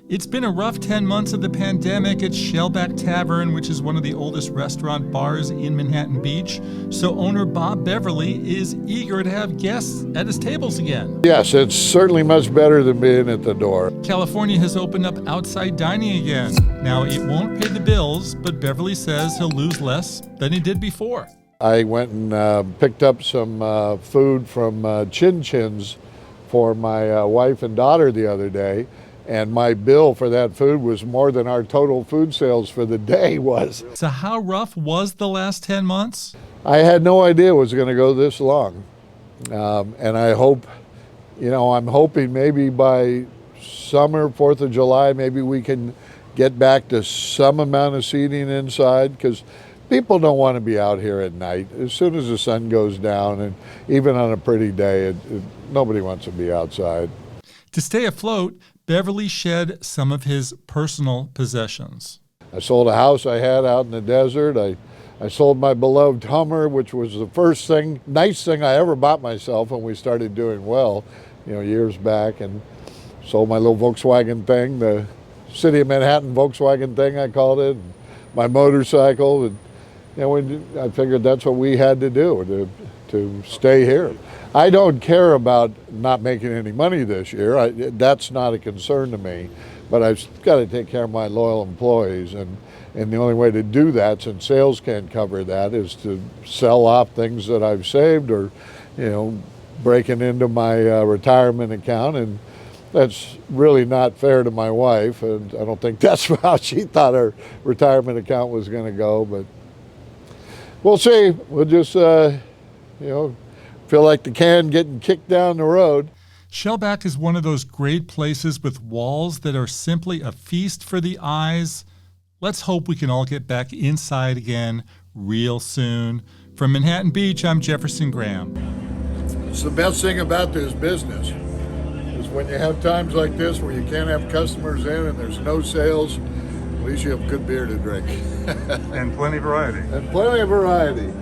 It's been a rough 10 months of the pandemic at Shellback Tavern, which is one of the oldest restaurant bars in Manhattan Beach. So owner Bob Beverly is eager to have guests at his tables again. Yes, it's certainly much better than being at the door. California has opened up outside dining again. Now, it won't pay the bills, but Beverly says he'll lose less than he did before. I went and picked up some food from Chin Chin's for my wife and daughter the other day. And my bill for that food was more than our total food sales for the day was. So how rough was the last 10 months? I had no idea it was going to go this long. And I hope, I'm hoping maybe by summer, 4th of July, maybe we can get back to some amount of seating inside, because people don't want to be out here at night. As soon as the sun goes down, and even on a pretty day, nobody wants to be outside. To stay afloat, Beverly shed some of his personal possessions. I sold a house I had out in the desert. I sold my beloved Hummer, which was the first nice thing I ever bought myself when we started doing well, years back, and sold my little Volkswagen thing, the City of Manhattan Volkswagen thing, I called it, and my motorcycle. And, I figured that's what we had to do to stay here. I don't care about not making any money this year. That's not a concern to me, but I've got to take care of my loyal employees, and the only way to do that, since sales can't cover that, is to sell off things that I've saved, or breaking into my retirement account, and that's really not fair to my wife, and I don't think that's how she thought her retirement account was going to go, but we'll see. We'll just feel like the can getting kicked down the road. Shellback is one of those great places with walls that are simply a feast for the eyes. Let's hope we can all get back inside again real soon. From Manhattan Beach, I'm Jefferson Graham. It's the best thing about this business is when you have times like this where you can't have customers in and there's no sales, at least you have good beer to drink. And plenty of variety. And plenty of variety.